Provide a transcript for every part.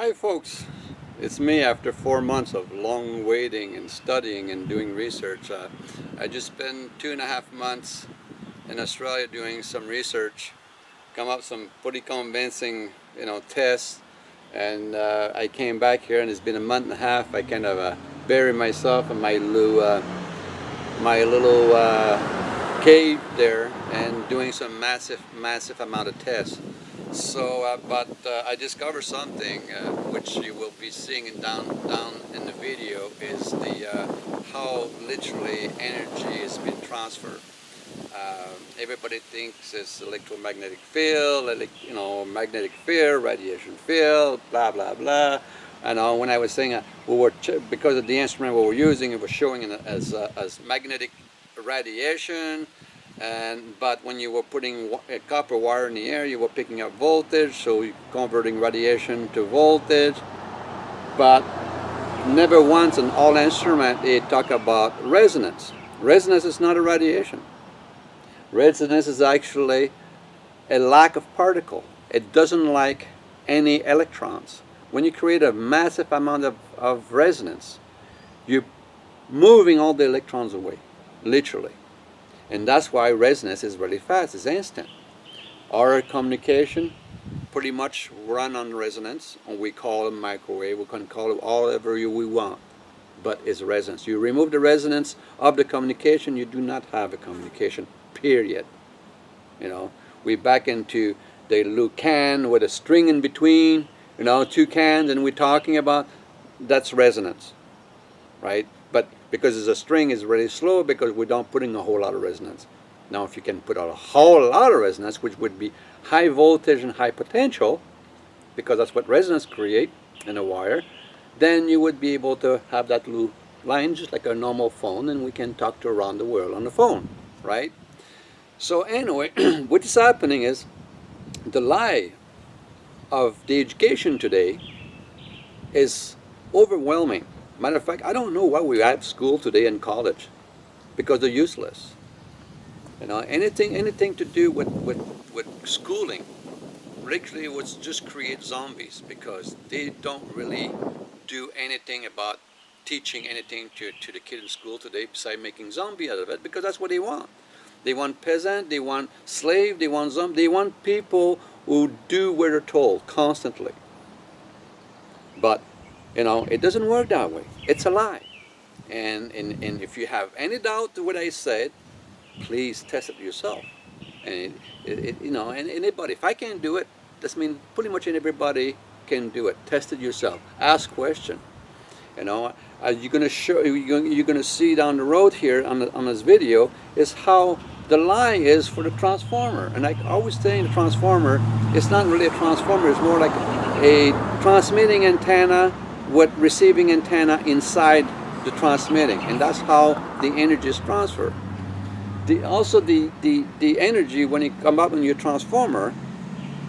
Hi folks, it's me after 4 months of long waiting and studying and doing research. I just spent 2.5 months in Australia doing some research, come up with some pretty convincing tests, and I came back here and it's been a month and a half. I kind of buried myself in my little cave there and doing some massive amount of tests. So, but I discovered something which you will be seeing down in the video is the how literally energy has been transferred. Everybody thinks it's electromagnetic field, magnetic field, radiation field, blah blah blah. And when I was saying because of the instrument we were using, it was showing as magnetic radiation. But when you were putting a copper wire in the air, you were picking up voltage, so you're converting radiation to voltage. But never once in all instruments they talk about resonance. Resonance is not a radiation. Resonance is actually a lack of particle. It doesn't like any electrons. When you create a massive amount of resonance, you're moving all the electrons away, literally. And that's why resonance is really fast, it's instant. Our communication pretty much run on resonance, and we call it microwave, we can call it whatever we want, but it's resonance. You remove the resonance of the communication, you do not have a communication, period. We back into the little can with a string in between, two cans, and we're talking about, that's resonance, right? But because it's a string, it's really slow because we don't put in a whole lot of resonance. Now if you can put out a whole lot of resonance, which would be high voltage and high potential, because that's what resonance create in a wire, then you would be able to have that little line just like a normal phone, and we can talk to around the world on the phone, right? So anyway, what is happening is the lie of the education today is overwhelming. Matter of fact, I don't know why we have school today in college, because they're useless. Anything to do with schooling, literally would just create zombies, because they don't really do anything about teaching anything to the kid in school today besides making zombie out of it, because that's what they want. They want peasant, they want slave, they want zombie, they want people who do what they're told constantly. But it doesn't work that way. It's a lie. And if you have any doubt to what I said, please test it yourself. And and anybody, if I can't do it, that means pretty much everybody can do it. Test it yourself. Ask questions. You're gonna see down the road here on this video is how the lie is for the transformer. And I always say the transformer, it's not really a transformer. It's more like a transmitting antenna with receiving antenna inside the transmitting, and that's how the energy is transferred. Also the energy, when it comes out in your transformer,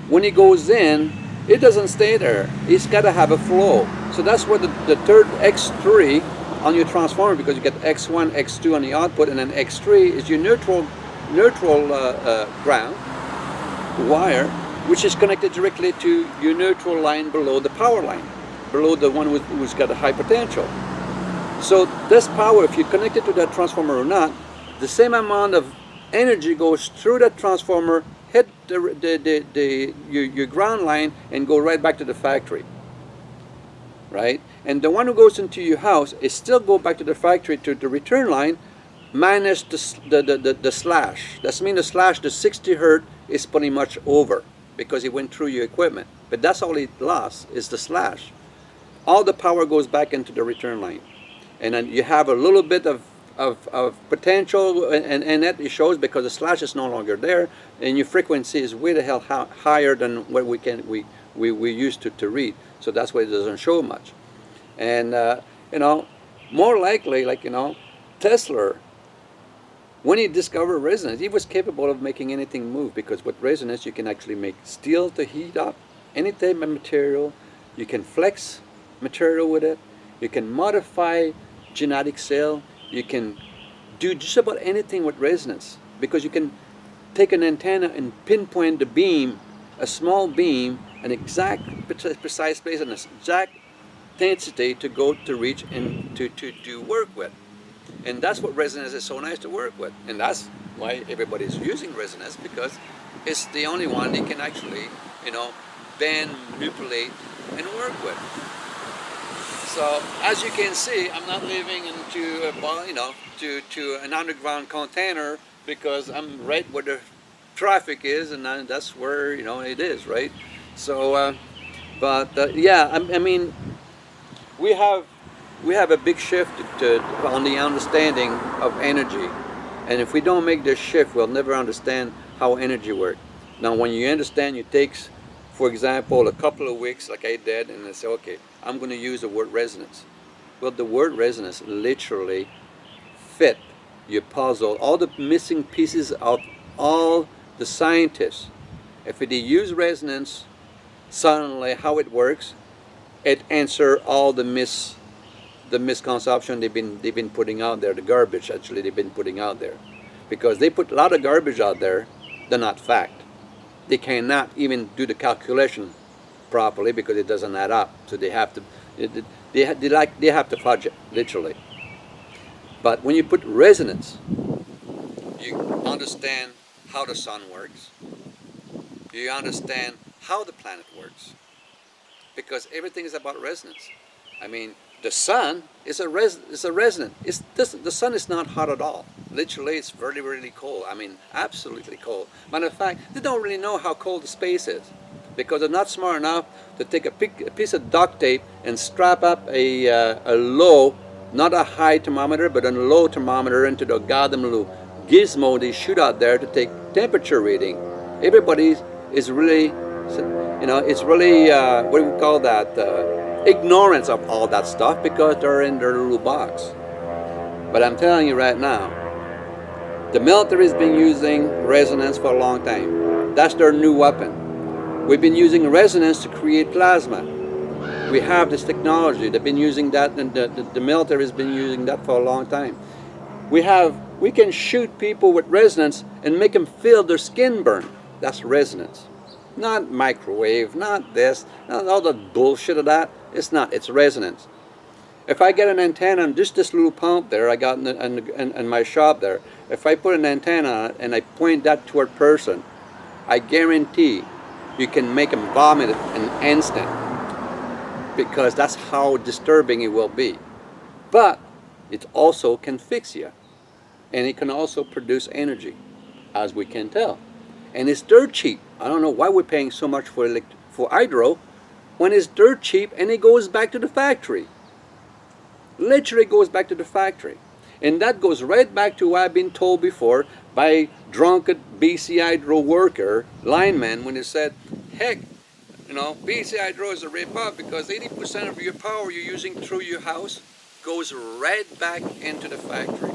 when it goes in, it doesn't stay there. It's got to have a flow. So that's where the third X3 on your transformer, because you get X1, X2 on the output, and then X3 is your neutral ground wire, which is connected directly to your neutral line below the power line, below the one who's got a high potential. So this power, if you connect it to that transformer or not, the same amount of energy goes through that transformer, hit your ground line, and go right back to the factory, right? And the one who goes into your house is still go back to the factory to the return line, minus the slash. That means the slash, the 60 hertz, is pretty much over because it went through your equipment. But that's all it lost, is the slash. All the power goes back into the return line, and then you have a little bit of potential, and that it shows because the slash is no longer there, and your frequency is way the hell higher than what we used to read. So that's why it doesn't show much. And more likely, Tesla, when he discovered resonance, he was capable of making anything move, because with resonance you can actually make steel to heat up any type of material. You can flex material with it. You can modify genetic cell. You can do just about anything with resonance, because you can take an antenna and pinpoint the beam, a small beam, an exact precise place and an exact intensity to go to reach and to work with. And that's what resonance is so nice to work with. And that's why everybody's using resonance, because it's the only one they can actually, bend, manipulate, and work with. So as you can see, I'm not living into to an underground container, because I'm right where the traffic is, and that's where it is, right? So, yeah, I mean, we have a big shift on the understanding of energy, and if we don't make this shift, we'll never understand how energy works. Now, when you understand, it takes, for example, a couple of weeks, like I did, and I say, okay, I'm going to use the word resonance. Well, the word resonance literally fit your puzzle, all the missing pieces of all the scientists. If they use resonance, suddenly how it works, it answers all the misconception they've been putting out there, the garbage actually they've been putting out there, because they put a lot of garbage out there. They're not fact. They cannot even do the calculation properly because it doesn't add up. So they have to they have to fudge it literally. But when you put resonance, you understand how the sun works. You understand how the planet works, because everything is about resonance. I mean, the sun is a resonant. The sun is not hot at all. Literally, it's very, really cold. I mean, absolutely cold. Matter of fact, they don't really know how cold the space is, because they're not smart enough to take a piece of duct tape and strap up a low, not a high thermometer, but a low thermometer into the goddamn little gizmo they shoot out there to take temperature reading. Everybody is really, it's really, what do we call that? Ignorance of all that stuff, because they're in their little box. But I'm telling you right now, the military's been using resonance for a long time. That's their new weapon. We've been using resonance to create plasma. We have this technology. They've been using that, and the military's been using that for a long time. We can shoot people with resonance and make them feel their skin burn. That's resonance. Not microwave, not this, not all the bullshit of that. It's not, it's resonance. If I get an antenna on just this little pump there I got in my shop there, if I put an antenna on it and I point that toward a person, I guarantee you can make them vomit in an instant, because that's how disturbing it will be. But it also can fix you, and it can also produce energy, as we can tell. And it's dirt cheap. I don't know why we're paying so much for hydro when it's dirt cheap, and it goes back to the factory. Literally goes back to the factory. And that goes right back to what I've been told before by drunken BC Hydro worker, linemen, when they said, heck, BC Hydro is a rip-off, because 80% of your power you're using through your house goes right back into the factory.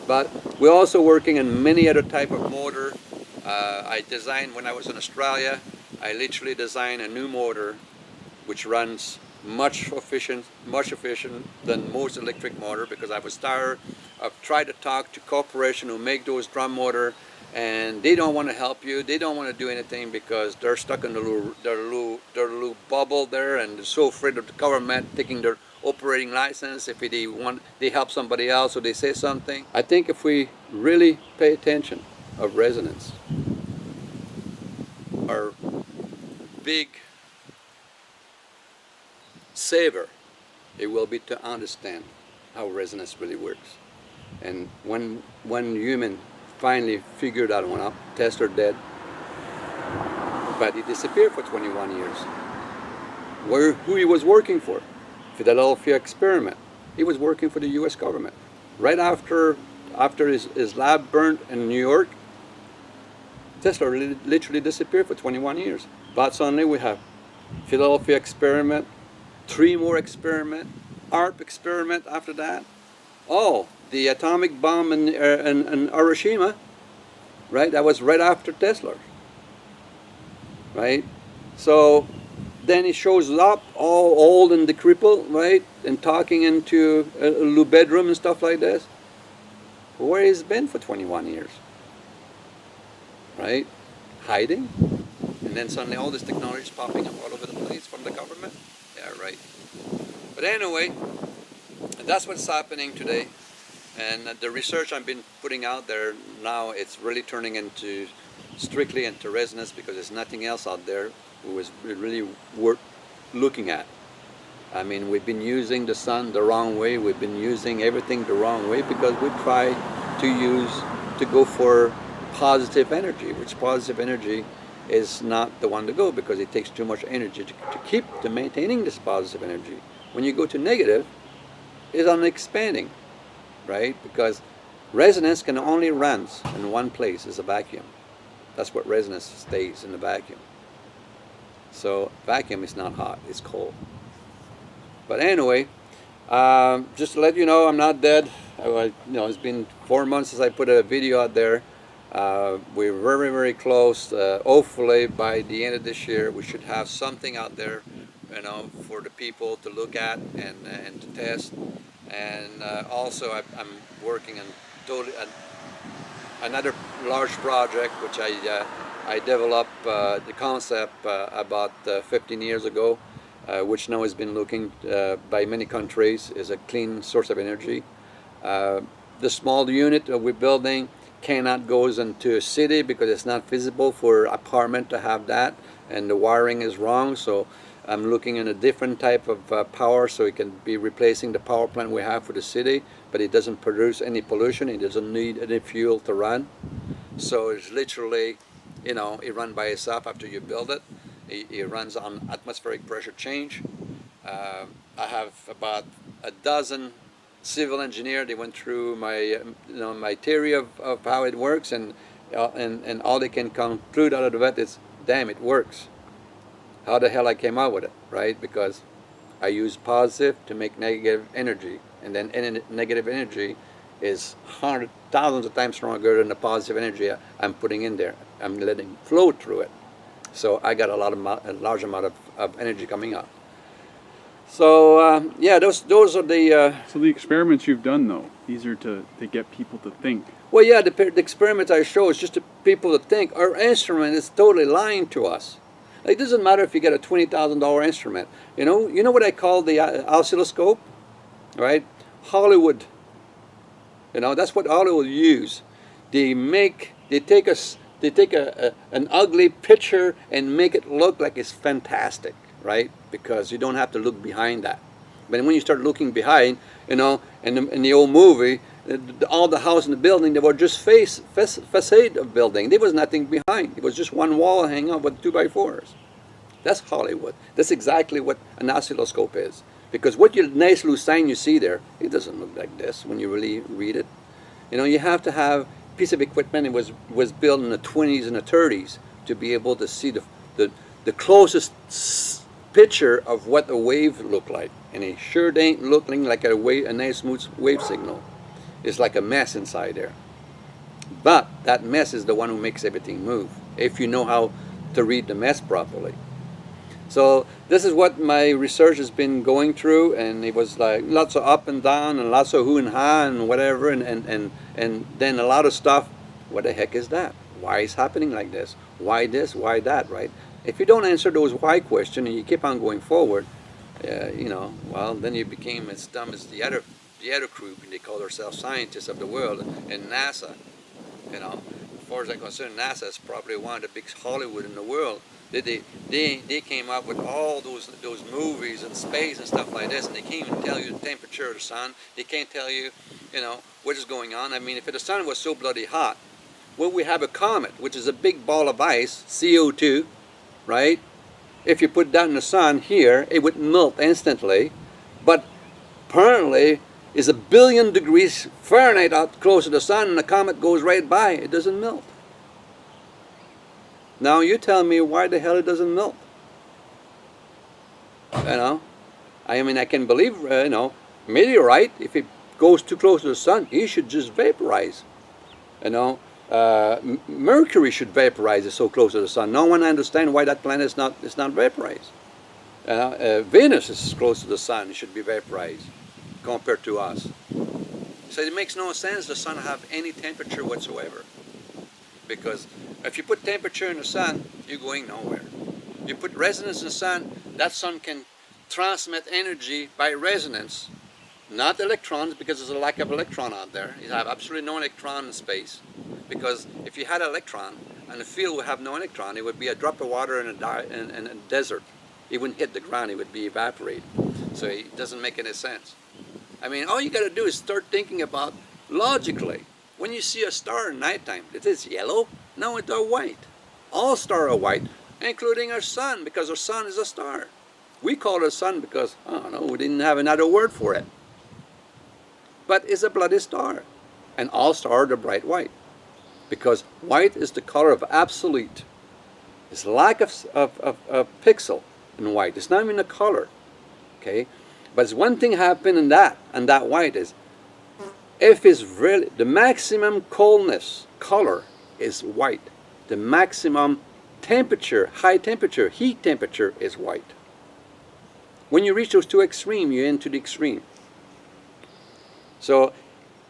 But we're also working on many other type of motor. I designed, when I was in Australia, I literally designed a new motor which runs much efficient than most electric motor, because I was tired. I've tried to talk to corporations who make those drum motor, and they don't want to help you. They don't want to do anything because they're stuck in their little bubble there, and they're so afraid of the government taking their operating license if they help somebody else or they say something. I think if we really pay attention of resonance, our big saver, it will be to understand how resonance really works. And when human finally figured that one out, Tesla dead, but he disappeared for 21 years. Who he was working for? Philadelphia experiment. He was working for the U.S. government. Right after his lab burned in New York, Tesla literally disappeared for 21 years. But suddenly we have Philadelphia experiment, 3 more experiment, ARP experiment after that. Oh, the atomic bomb in Hiroshima, right? That was right after Tesla, right? So then he shows up all old and decrepit, right? And talking into a little bedroom and stuff like this. Where he's been for 21 years, right? Hiding. And then suddenly all this technology is popping up all over the place from the government. Yeah, right. But anyway, that's what's happening today. And the research I've been putting out there now, it's really turning into strictly into resonance, because there's nothing else out there who is really worth looking at. I mean, we've been using the sun the wrong way. We've been using everything the wrong way because we try to go for positive energy, which positive energy is not the one to go, because it takes too much energy to maintaining this positive energy. When you go to negative, it's on expanding, right? Because resonance can only run in one place, is a vacuum. That's what resonance stays, in the vacuum. So vacuum is not hot, it's cold. But anyway, just to let you know, I'm not dead. It's been 4 months since I put a video out there. We're very, very close. Hopefully by the end of this year, we should have something out there, for the people to look at and to test. And also, I'm working on another large project, which I developed the concept about 15 years ago, which now has been looking by many countries, is a clean source of energy. The small unit that we're building cannot go into a city because it's not feasible for apartment to have that, and the wiring is wrong. So I'm looking at a different type of power, so it can be replacing the power plant we have for the city, but it doesn't produce any pollution. It doesn't need any fuel to run. So it's literally, it runs by itself after you build it. It runs on atmospheric pressure change. I have about a dozen civil engineers. They went through my, my theory of how it works, and all they can conclude out of it is, damn, it works. How the hell I came out with it, right? Because I use positive to make negative energy, and then any negative energy is thousands of times stronger than the positive energy I'm putting in there. I'm letting flow through it. So I got a large amount of energy coming out. So yeah, those are the. So the experiments you've done, though, these are to get people to think. Well, yeah, the experiments I show is just to people to think. Our instrument is totally lying to us. It doesn't matter if you get a $20,000 instrument. You know what I call the oscilloscope, right? Hollywood. That's what Hollywood use. They take an ugly picture and make it look like it's fantastic, right? Because you don't have to look behind that. But when you start looking behind, in the old movie, all the house and the building, they were just facade of building. There was nothing behind. It was just one wall hanging out with 2x4s. That's Hollywood. That's exactly what an oscilloscope is. Because what your nice loose sign you see there, it doesn't look like this when you really read it. You have to have a piece of equipment. It was built in the 20s and the 30s to be able to see the closest picture of what a wave looked like. And it sure ain't looking like a nice smooth wave signal. It's like a mess inside there. But that mess is the one who makes everything move, if you know how to read the mess properly. So this is what my research has been going through, and it was like lots of up and down and lots of who and ha and whatever, and then a lot of stuff. What the heck is that? Why is happening like this? Why this? Why that? Right? If you don't answer those why questions and you keep on going forward, well, then you became as dumb as the other group, and they call themselves scientists of the world, and NASA. As far as I'm concerned, NASA is probably one of the big Hollywood in the world. They came up with all those movies and space and stuff like this, and they can't even tell you the temperature of the sun. They can't tell you, what is going on. I mean, if the sun was so bloody hot, well, we have a comet, which is a big ball of ice, CO2, right? If you put that in the sun here, it would melt instantly. But apparently, is 1 billion degrees Fahrenheit out close to the sun, and the comet goes right by. It doesn't melt. Now you tell me why the hell it doesn't melt. I mean, I can believe, meteorite, if it goes too close to the sun, it should just vaporize. Mercury should vaporize. It's so close to the sun. No one understands why that planet is not vaporized. Venus is close to the sun. It should be vaporized compared to us. So it makes no sense the sun have any temperature whatsoever, because If you put temperature in the sun, you're going nowhere. You put resonance in the sun, that sun can transmit energy by resonance, not electrons, because there's a lack of electron out there. You have absolutely no electron in space, because if you had an electron and the field would have no electron, it would be a drop of water in a desert. It wouldn't hit the ground, it would be evaporated. So it doesn't make any sense. I mean, all you got to do is start thinking about logically. When you see a star at nighttime, it is yellow. No, it's white. All stars are white, including our sun, because our sun is a star. We call it a sun because, I don't know, we didn't have another word for it. But it's a bloody star. And all stars are bright white. Because white is the color of absolute. It's lack of pixel in white. It's not even a color. Okay? But it's one thing happened in that, and that white is, if it's really, the maximum coldness color is white. The maximum temperature, high temperature, heat temperature is white. When you reach those two extremes, you're into the extreme. So,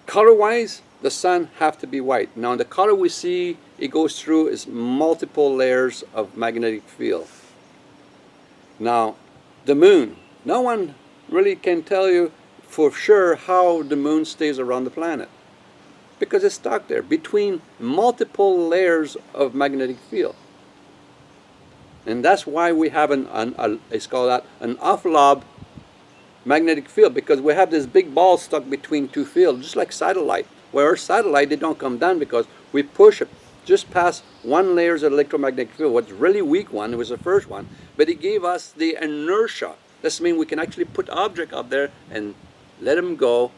color-wise, the sun have to be white. Now, the color we see, it goes through is multiple layers of magnetic field. Now, the moon, no one really can tell you for sure how the moon stays around the planet, because it's stuck there between multiple layers of magnetic field. And that's why we have it's called that an off-lob magnetic field, because we have this big ball stuck between two fields, just like satellite. Where our satellite, they don't come down because we push it just past one layer of electromagnetic field. What's really weak one, it was the first one, but it gave us the inertia. This means we can actually put object up there and let them go,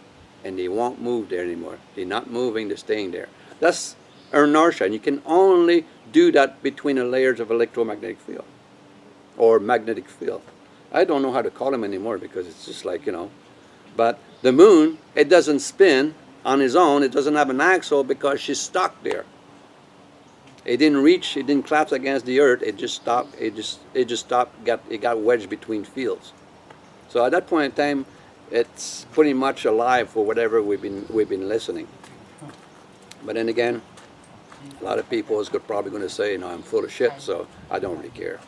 and they won't move there anymore. They're not moving, they're staying there. That's inertia, and you can only do that between the layers of electromagnetic field or magnetic field. I don't know how to call them anymore because it's just like, you know. But the moon, it doesn't spin on its own. It doesn't have an axle because she's stuck there. It didn't reach, it didn't collapse against the earth. It just stopped. It just stopped. It got wedged between fields. So at that point in time, it's pretty much alive for whatever we've been listening. But then again, a lot of people is probably going to say, you know, I'm full of shit, so I don't really care.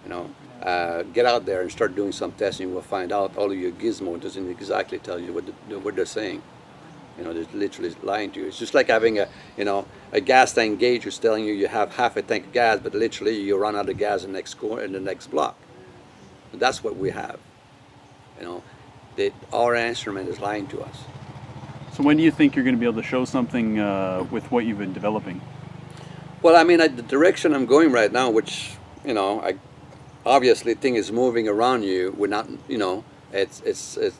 You know, get out there and start doing some testing. We'll find out all of your gizmo doesn't exactly tell you what they're saying. You know, they're literally lying to you. It's just like having a gas tank gauge who's telling you have half a tank of gas, but literally you run out of gas in the next block. That's what we have. You know, our instrument is lying to us. So when do you think you're going to be able to show something with what you've been developing? Well, I mean, the direction I'm going right now, which, you know, obviously thing is moving around you. We're not, you know, it's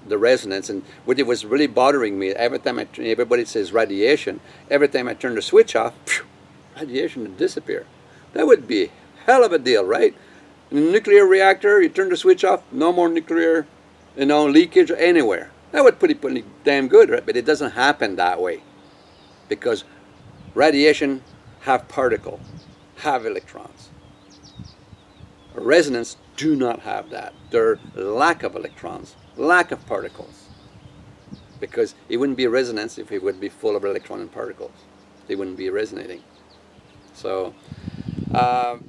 the resonance. And what it was really bothering me, every time everybody says radiation, every time I turn the switch off, phew, radiation would disappear. That would be a hell of a deal, right? In a nuclear reactor, you turn the switch off, no more nuclear, you know, leakage anywhere. That would pretty damn good, right? But it doesn't happen that way, because radiation have particle, have electrons. Resonance do not have that. They're lack of electrons, lack of particles. Because it wouldn't be a resonance if it would be full of electron and particles. They wouldn't be resonating. So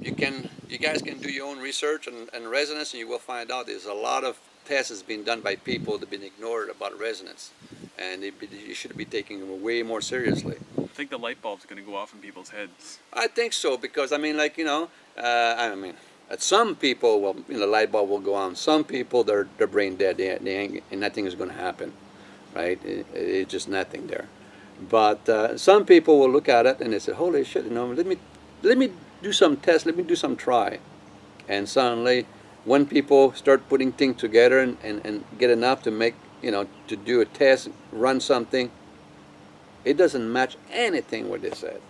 you guys can do your own research and resonance, and you will find out there's a lot of tests has been done by people that have been ignored about resonance, and you should be taking them way more seriously. I think the light bulb's going to go off in people's heads. I think so, because I mean, like, you know, I mean, at some people, well, you know, the light bulb will go on. Some people, they're brain dead. They ain't, and nothing is going to happen, right? It's just nothing there. But some people will look at it and they say, "Holy shit! You know, let me do some tests. Let me do some try," and suddenly, when people start putting things together and get enough to make, you know, to do a test, run something, it doesn't match anything what they said.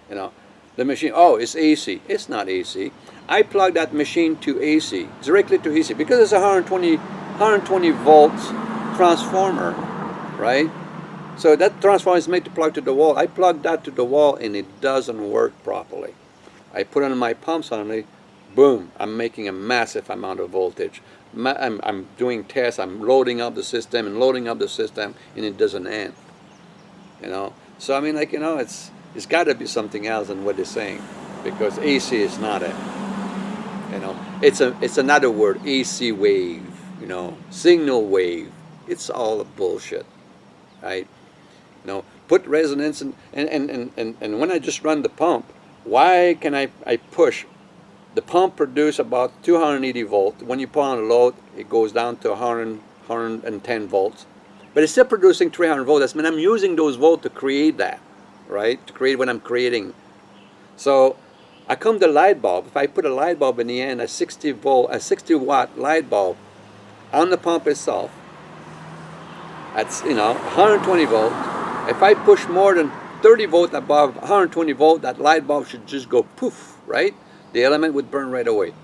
You know, the machine, oh, it's AC. It's not AC. I plug that machine to AC, directly to AC, because it's a 120 volts transformer, right? So that transformer is made to plug to the wall. I plug that to the wall and it doesn't work properly. I put on my pump suddenly, boom, I'm making a massive amount of voltage. I'm doing tests, I'm loading up the system and loading up the system, and it doesn't end. You know, so I mean, like, you know, it's It's got to be something else than what they're saying, because AC is not it. It's another word, AC wave. Signal wave. It's all bullshit, right? Put resonance and when I just run the pump, why can I push? The pump produce about 280 volts. When you put on a load, it goes down to 110 volts. But it's still producing 300 volts. That means I'm using those volts to create that, right? To create what I'm creating. So I come to light bulb. If I put a light bulb in the end, a 60 watt light bulb on the pump itself, that's 120 volt. If I push more than 30 volt above 120 volt, that light bulb should just go poof, right? The element would burn right away.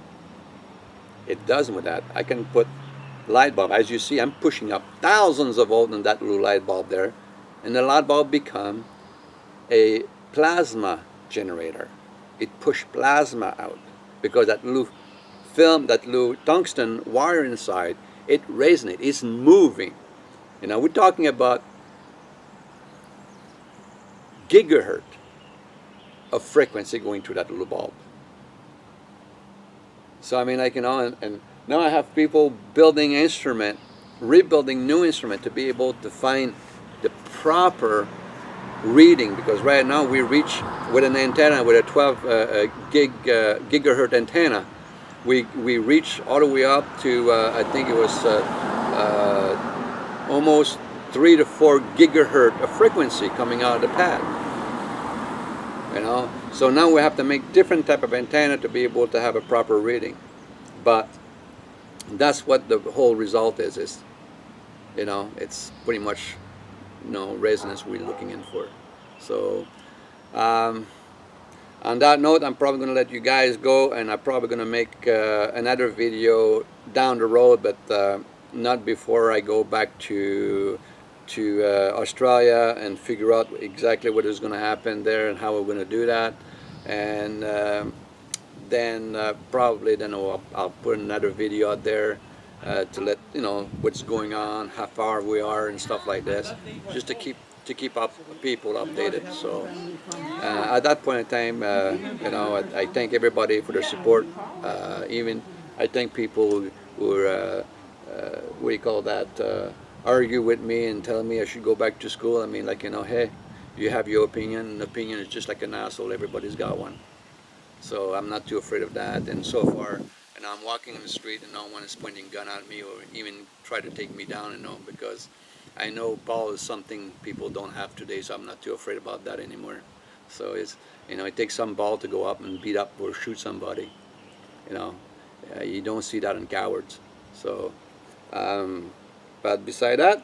It doesn't with that. I can put light bulb. As you see, I'm pushing up thousands of volts in that little light bulb there, and the light bulb become a plasma generator. It pushed plasma out because that little film, that little tungsten wire inside, it resonates. It's moving. We're talking about gigahertz of frequency going through that little bulb. So I mean, and now I have people building instrument, rebuilding new instrument to be able to find the proper reading, because right now we reach with an antenna, with a 12 gigahertz antenna, we reach all the way up to I think it was almost 3 to 4 gigahertz of frequency coming out of the pad. So now we have to make different type of antenna to be able to have a proper reading. But that's what the whole result is it's pretty much resonance we're looking in for. So on that note, I'm probably going to let you guys go, and I'm probably going to make another video down the road, but not before I go back to Australia and figure out exactly what is going to happen there and how we're going to do that. And then probably I'll put another video out there to let what's going on, how far we are, and stuff like this, just to keep up people updated. So at that point in time, I thank everybody for their support. Even I thank people who are what do you call that, argue with me and tell me I should go back to school. I mean, hey, you have your opinion, and opinion is just like an asshole. Everybody's got one. So I'm not too afraid of that. And so far, I'm walking in the street and no one is pointing a gun at me or even try to take me down, because I know ball is something people don't have today, so I'm not too afraid about that anymore. So it takes some ball to go up and beat up or shoot somebody. You don't see that in cowards. So, but beside that,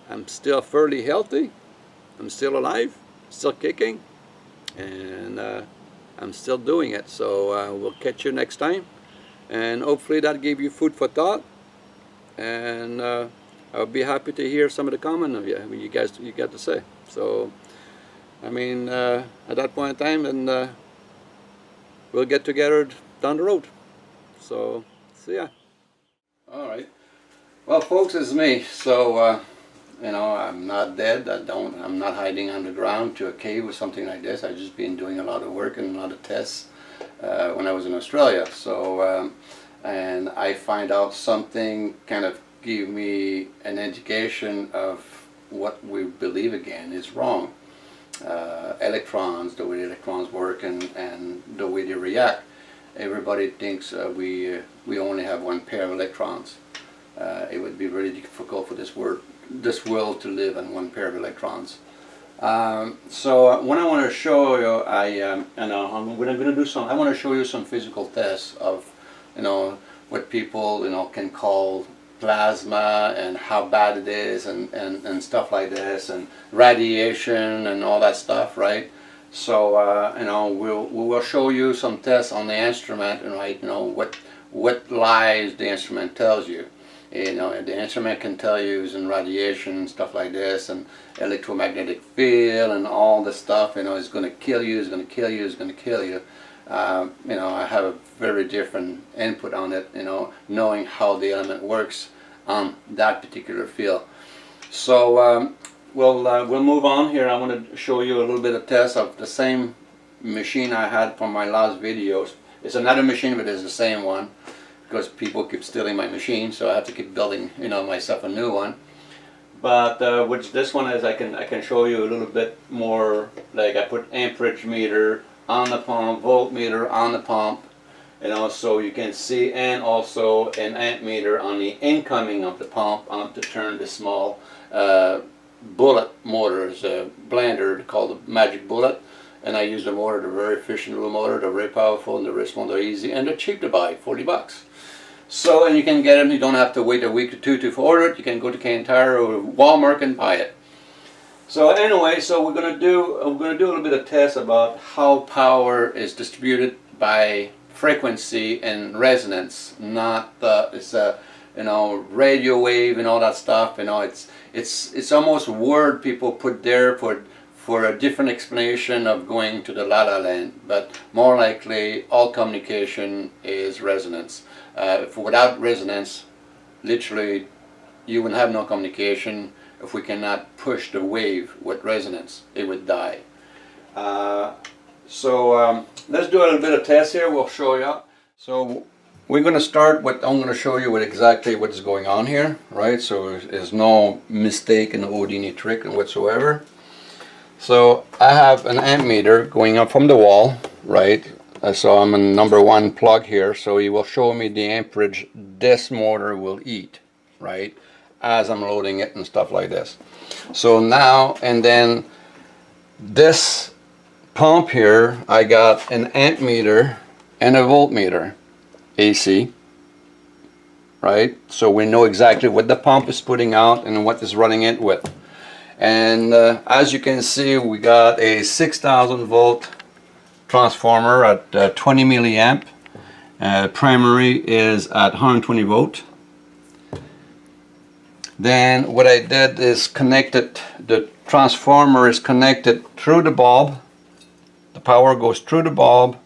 I'm still fairly healthy. I'm still alive, still kicking, and I'm still doing it. So we'll catch you next time, and hopefully that gave you food for thought. And I'll be happy to hear some of the comment of you got to say. So I mean, at that point in time, and we'll get together down the road. So see ya. All right. Well, folks, it's me. So I'm not dead. I'm not hiding underground to a cave or something like this. I've just been doing a lot of work and a lot of tests when I was in Australia. So and I find out something kind of give me an indication of what we believe again is wrong. Electrons, the way the electrons work and the way they react. Everybody thinks we only have one pair of electrons. It would be very difficult for this world to live on one pair of electrons. So what I want to show you, I want to show you some physical tests of what people can call plasma and how bad it is and stuff like this, and radiation and all that stuff, right? So we will show you some tests on the instrument, right? What lies the instrument tells you. The instrument can tell you it's in radiation and stuff like this, and electromagnetic field and all this stuff. It's going to kill you, it's going to kill you, it's going to kill you. I have a very different input on it, knowing how the element works on that particular field. So we'll move on here. I want to show you a little bit of test of the same machine I had from my last videos. It's another machine, but it's the same one because people keep stealing my machine, so I have to keep building, you know, myself a new one. But which this one is, I can show you a little bit more. Like I put amperage meter on the pump, voltmeter on the pump, and also you can see, and also an amp meter on the incoming of the pump to turn the small bullet motors, blender called the Magic Bullet. And I use the motor. They're very efficient little motor. They're very powerful, and the response are easy, and they're cheap to buy, 40 bucks. So, and you can get them. You don't have to wait a week or two to order it. You can go to Canton Tire or Walmart and buy it. So anyway, so we're gonna do a little bit of test about how power is distributed by frequency and resonance, not it's a, you know, radio wave and all that stuff. You know, it's almost word people put there for a different explanation of going to the La La Land, but more likely all communication is resonance. Without resonance, literally, you would have no communication. If we cannot push the wave with resonance, it would die. Let's do a little bit of test here. We'll show you. So we're going to start with, I'm going to show you what exactly what is going on here, right? So there's no mistake in the Houdini trick whatsoever. So I have an amp meter going up from the wall, right? So I'm in number 1 plug here, so he will show me the amperage this motor will eat, right? As I'm loading it and stuff like this. So now, and then this pump here, I got an amp meter and a voltmeter, AC, right? So we know exactly what the pump is putting out and what is running it with. And as you can see, we got a 6,000 volt transformer at 20 milliamp. Primary is at 120 volt. Then what I did is connected, the transformer is connected through the bulb. The power goes through the bulb,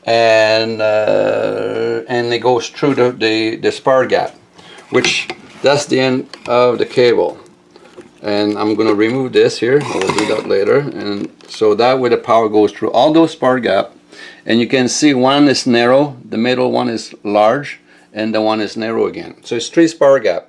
and it goes through the spark gap, which that's the end of the cable. And I'm going to remove this here. I'll do that later. And so that way the power goes through all those spark gap. And you can see one is narrow, the middle one is large, and the one is narrow again. So it's 3 spark gap.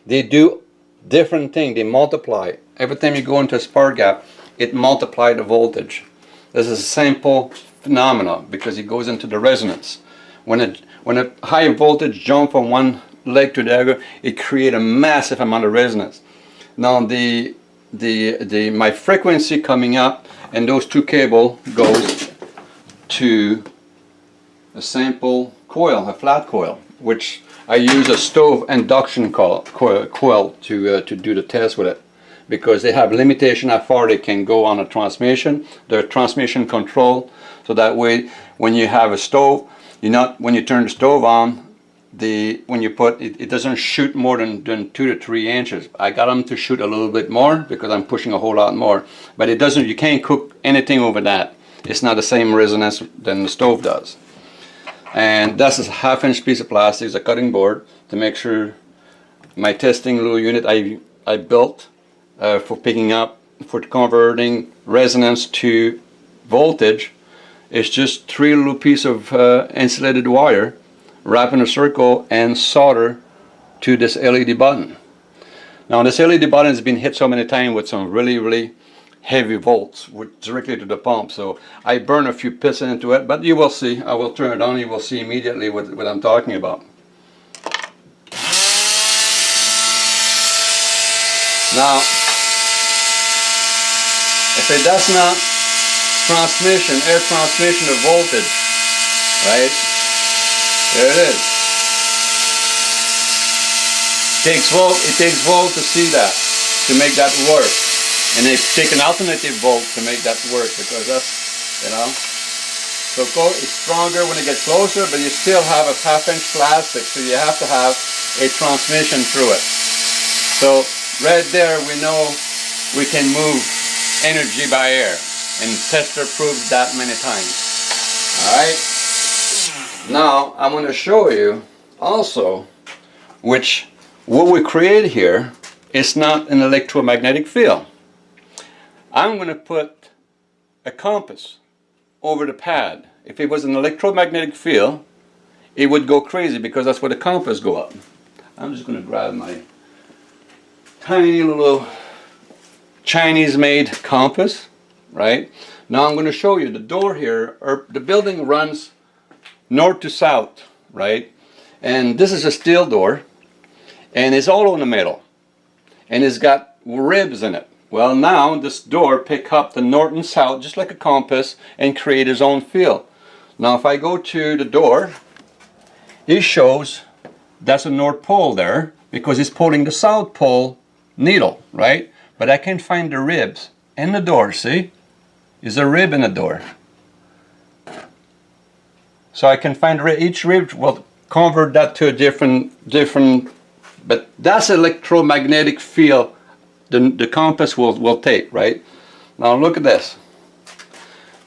They do different things. They multiply. Every time you go into a spark gap, it multiplies the voltage. This is a simple phenomenon because it goes into the resonance. When a high voltage jumps from one leg to the other, it creates a massive amount of resonance. Now my frequency coming up, and those 2 cables goes to a sample coil, a flat coil, which I use a stove induction coil to do the test with it, because they have limitation how far they can go on a transmission. They're transmission control, so that way when you have a stove, when you turn the stove on, when you put it doesn't shoot more than 2 to 3 inches. I got them to shoot a little bit more because I'm pushing a whole lot more, but it doesn't, you can't cook anything over that. It's not the same resonance than the stove does. And that's a 1/2 inch piece of plastic, it's a cutting board, to make sure my testing little unit I built for picking up, for converting resonance to voltage, is just 3 little pieces of insulated wire wrap in a circle and solder to this LED button. Now this LED button has been hit so many times with some really heavy volts directly to the pump, so I burn a few pistons into it, but you will see. I will turn it on, you will see immediately what I'm talking about. Now if it does not air transmission of voltage, right? There it is. It takes volt to see that, to make that work. And they take an alternative volt to make that work, because that's, so it's stronger when it gets closer, but you still have a 1/2 inch plastic, so you have to have a transmission through it. So right there we know we can move energy by air, and tester proves that many times. Alright? Now I'm going to show you also what we create here it's not an electromagnetic field. I'm going to put a compass over the pad. If it was an electromagnetic field, it would go crazy because that's where the compass go up. I'm just going to grab my tiny little Chinese-made compass, right? Now I'm going to show you the door here, or the building runs north to south, right? And this is a steel door, and it's all in the middle, and it's got ribs in it. Well, now this door pick up the north and south just like a compass and create its own field. Now if I go to the door, it shows that's a north pole there because it's pulling the south pole needle, right? But I can find the ribs in the door, see? Is a rib in the door. So I can find each rib will convert that to a different, but that's electromagnetic field the compass will take, right? Now look at this.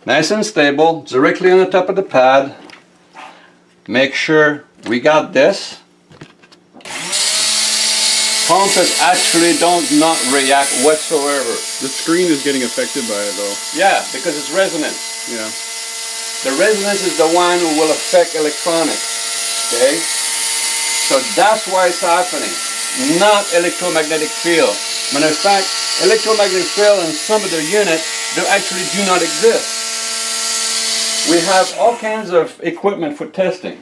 Nice and stable, directly on the top of the pad. Make sure we got this. Compass actually does not react whatsoever. The screen is getting affected by it though. Yeah, because it's resonance. Yeah. The resonance is the one who will affect electronics. Okay? So that's why it's happening. Not electromagnetic field. Matter of fact, electromagnetic field in some of the units, they actually do not exist. We have all kinds of equipment for testing.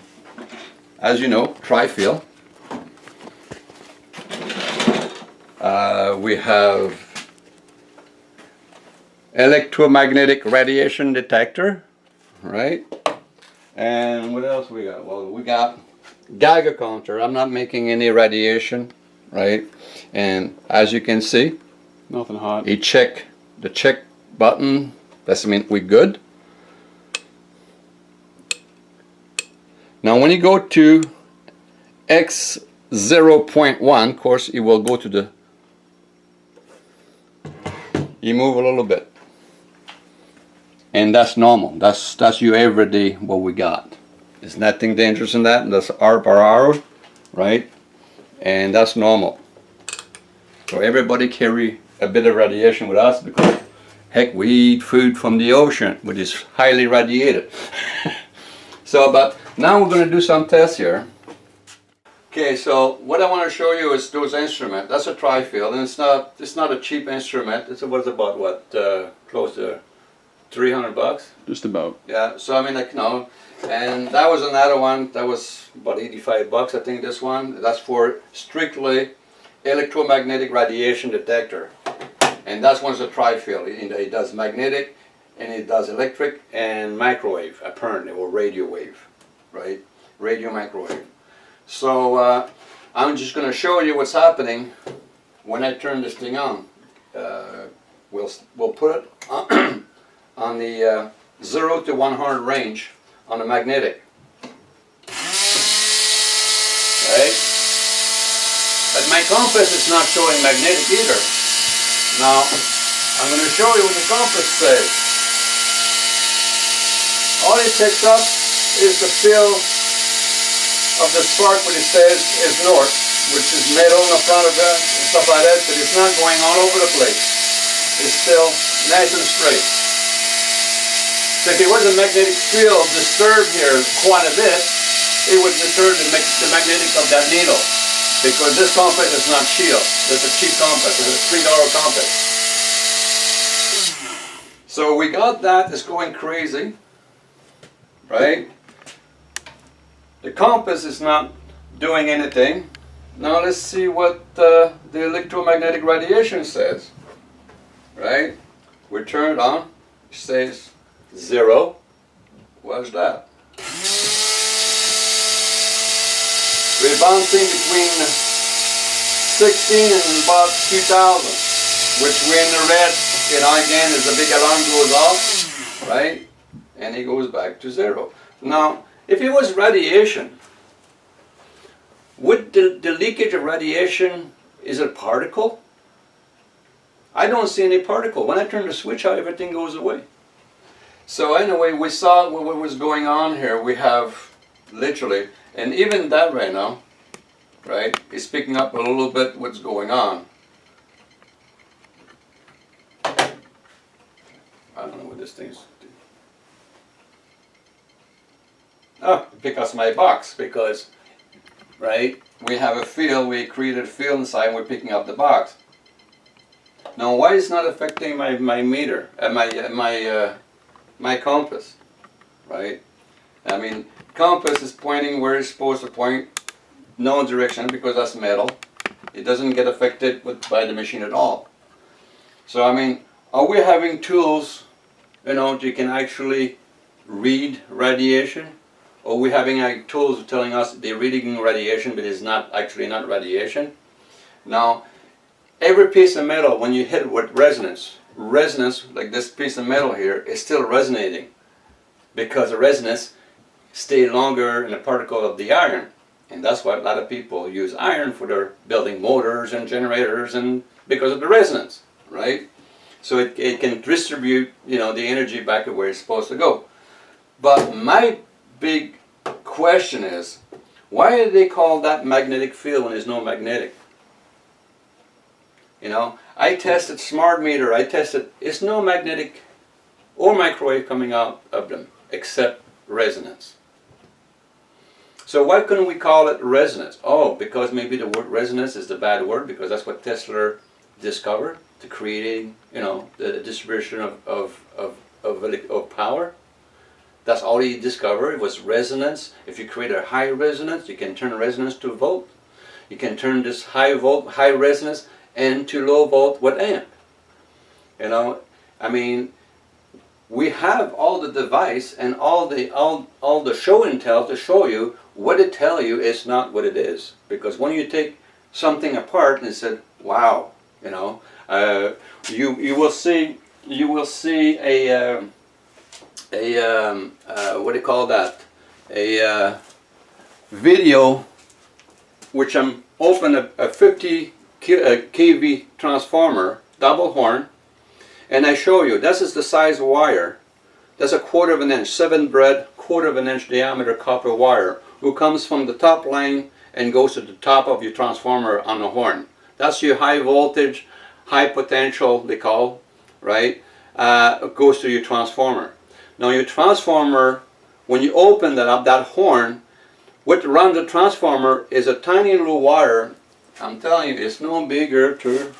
As you know, tri-field. We have electromagnetic radiation detector, right? And what else we got? Well, we got Geiger counter. I'm not making any radiation, right? And as you can see, Nothing hot. the check button. That's mean we're good. Now when you go to X 0.1, of course it will go to the, you move a little bit, and that's normal. That's your everyday what we got. There's nothing dangerous in that. That's hour per hour, right? And that's normal. So everybody carry a bit of radiation with us because heck, we eat food from the ocean, which is highly radiated. So, but now we're going to do some tests here. Okay, so what I want to show you is those instruments. That's a tri-field, and it's not a cheap instrument. It was about what, close to $300. Just about. Yeah. So I mean, like, no, and that was another one that was about $85. I think this one. That's for strictly electromagnetic radiation detector, and that's one's a tri-field. It does magnetic, and it does electric and microwave, apparently, or radio wave, right? Radio microwave. So I'm just going to show you what's happening when I turn this thing on. We'll put it on the 0 to 100 range on the magnetic. Right? But my compass is not showing magnetic either. Now I'm going to show you what the compass says. All it picks up is the field of the spark, what it says is north, which is metal in the front of it and stuff like that, but it's not going all over the place. It's still nice and straight. So if it was a magnetic field disturbed here quite a bit, it would disturb the magnetic of that needle, because this compass is not shield. It's a cheap compass. It's a $3 compass. So we got that. It's going crazy, right? The compass is not doing anything. Now let's see what the electromagnetic radiation says. Right? We turn it on. It says 0. What's that? We're bouncing between 16 and about 2000, which we're in the red. You know, again, as the big alarm goes off, right? And it goes back to 0. Now, if it was radiation, would the leakage of radiation, is it a particle? I don't see any particle. When I turn the switch out, everything goes away. So anyway, we saw what was going on here. We have literally, and even that right now, right, is picking up a little bit what's going on. this thing. Oh, because my box, because, right, we have a field, we created a field inside and we're picking up the box. Now why is it not affecting my meter, my compass, right? I mean, compass is pointing where it's supposed to point, no direction, because that's metal. It doesn't get affected by the machine at all. So I mean, are we having tools, you know, you can actually read radiation? Or are we having tools telling us they're reading radiation, but it's not actually not radiation? Now, every piece of metal, when you hit it with resonance, like this piece of metal here, is still resonating, because the resonance stays longer in the particle of the iron. And that's why a lot of people use iron for their building motors and generators, and because of the resonance, right? So it can distribute, you know, the energy back to where it's supposed to go. But my big question is, why do they call that magnetic field when there's no magnetic? You know, I tested smart meter, it's no magnetic or microwave coming out of them except resonance. So why couldn't we call it resonance? Oh, because maybe the word resonance is the bad word, because that's what Tesla discovered, to creating, you know, the distribution of power. That's all he discovered, was resonance. If you create a high resonance, you can turn resonance to volt. You can turn this high resonance into low volt with amp. You know, I mean, we have all the device and all the show and tell to show you what it tell you is not what it is. Because when you take something apart and said, wow, you know, you will see a what do you call that? A video, which I'm open a 50 kV transformer, double horn, and I show you, this is the size of wire. That's a 1/4 of an inch, 7 bread, 1/4 of an inch diameter copper wire, who comes from the top line and goes to the top of your transformer on the horn. That's your high voltage, high potential, they call, right? It goes to your transformer. Now your transformer, when you open that up, that horn, what runs the transformer is a tiny little wire. I'm telling you, it's no bigger to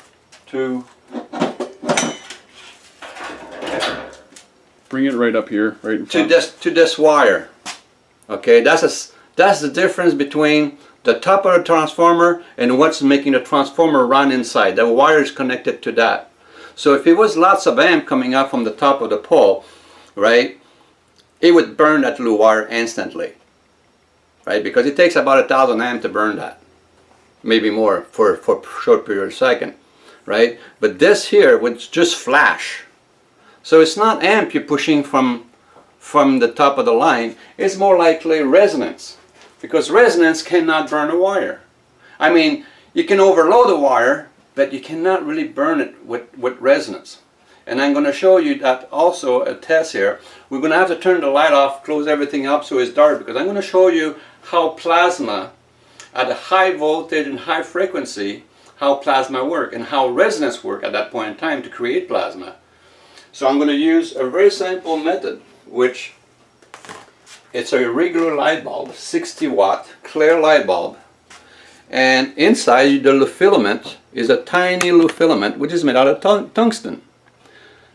Bring it right up here, right in front. to this wire. Okay, that's the difference between the top of the transformer and what's making the transformer run inside. The wire is connected to that. So if it was lots of amp coming up from the top of the pole, right, it would burn that little wire instantly, right? Because it takes about 1,000 amp to burn that, maybe more for a short period of second, right? But this here would just flash. So it's not amp you're pushing from the top of the line, it's more likely resonance, because resonance cannot burn a wire. I mean, you can overload a wire, but you cannot really burn it with resonance. And I'm going to show you that also a test here. We're going to have to turn the light off, close everything up so it's dark, because I'm going to show you how plasma at a high voltage and high frequency, how plasma work and how resonance work at that point in time to create plasma. So I'm going to use a very simple method, which it's a regular light bulb, 60 watt clear light bulb, and inside the little filament is a tiny little filament which is made out of tungsten.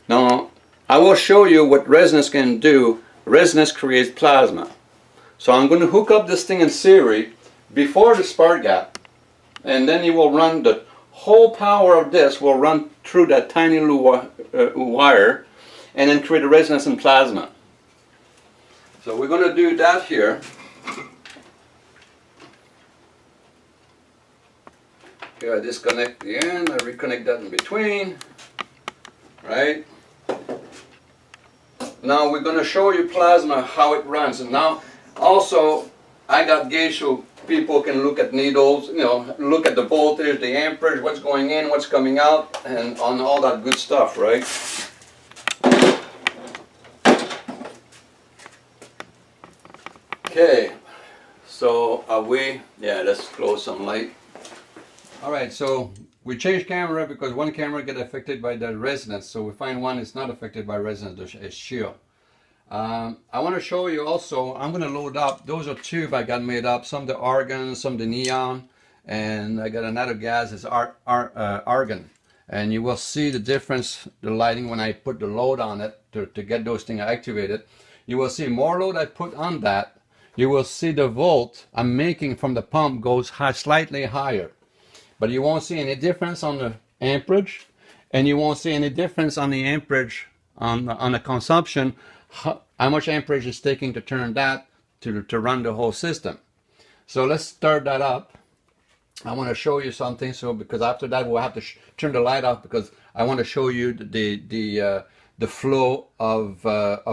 Now I will show you what resonance can do. Resonance creates plasma. So I'm going to hook up this thing in series before the spark gap, and then you will run the whole power of this will run through that tiny little wire and then create a resonance in plasma. So we're going to do that here. Here I disconnect the end, I reconnect that in between, right? Now we're going to show you plasma, how it runs. And now also I got gauge so people can look at needles, you know, look at the voltage, the amperage, what's going in, what's coming out, and on all that good stuff, right? Okay, so let's close some light. All right, so we change camera because one camera get affected by the resonance, so we find one is not affected by resonance, it's shear. I want to show you also, I'm going to load up, those are tubes I got made up, some the argon, some the neon, and I got another gas, it's argon. And you will see the difference, the lighting when I put the load on it to get those things activated. You will see more load I put on that, you will see the volt I'm making from the pump goes slightly higher. But you won't see any difference on the amperage, and you won't see any difference on the amperage on the consumption, how much amperage is taking to turn that to run the whole system. So let's start that up. I want to show you something, so because after that we'll have to turn the light off because I want to show you the flow of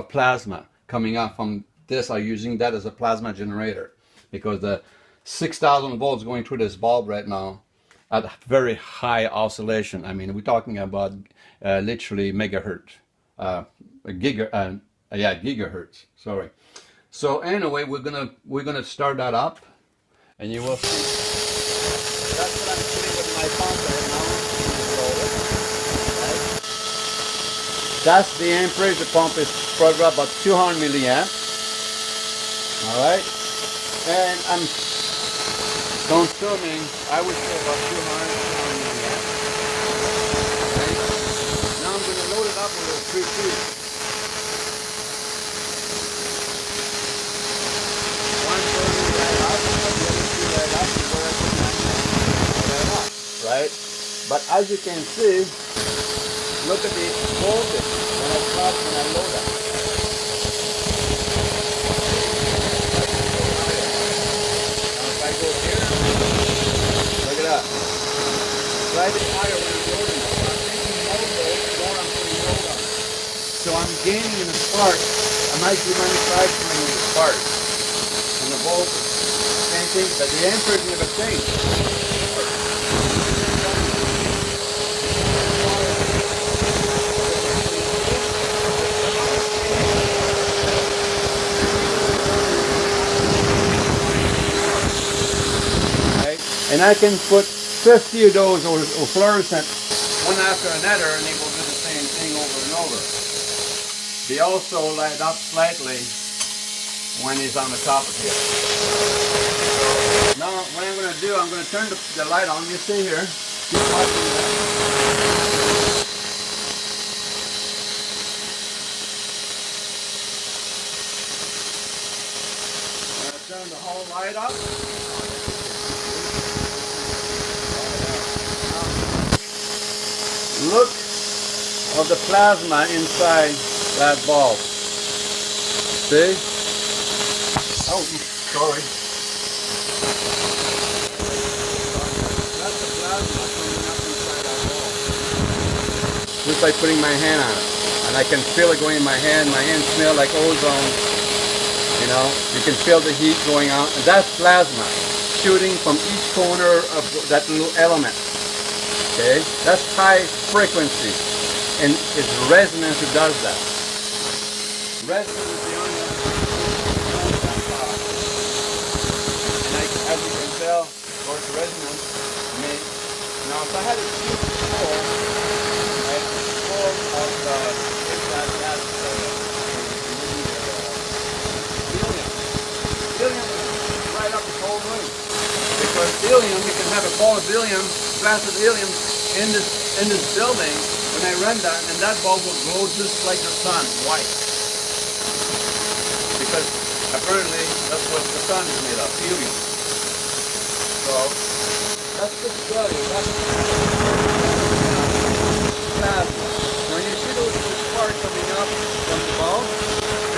plasma coming out from this. I'm using that as a plasma generator because the 6,000 volts going through this bulb right now at very high oscillation. I mean, we're talking about literally megahertz, gigahertz. Sorry. So anyway, we're gonna start that up, and you will see. That's what I'm putting with my pump right now. Right? That's the amperage. The pump is probably about 200 milliamps. All right, and I'm consuming, I would say, about 200 milliamps. Okay. Now I'm going to load it up with a 3 tubes. One turning right up, the other two right up, and the other right up, right? But as you can see, look at the voltage when I start when I load up. Now if I go here, look at that. Slightly higher when I'm loading. I'm taking more load, more I'm putting load on. So I'm gaining in the spark. I might be manufacturing in the spark. And the voltage. Same thing, but the amperage never changed. And I can put 50 of those or fluorescent one after another, and they will do the same thing over and over. They also light up slightly when it's on the top of here. So now what I'm going to do, I'm going to turn the light on. You see here. Keep watching that. I'm going to turn the whole light up. Look of the plasma inside that bulb. See? Oh, sorry. That's the plasma coming up inside that bulb. Just like putting my hand on it. And I can feel it going in my hand. My hand smells like ozone. You know, you can feel the heat going out. And that's plasma shooting from each corner of that little element. Okay, that's high frequency, and it's resonance that does that. Resonance is the only one that power. And as you can tell, of course, resonance may. Now, if I had a tube before, I had a full of that helium right up the whole room. Because helium, you can have a ball of helium, glass of helium in this building when I run that, and that bulb will glow just like the sun, white. Because apparently that's what the sun is made of, helium. So that's just to tell you, that's plasma. When you see those sparks coming up from the bulb,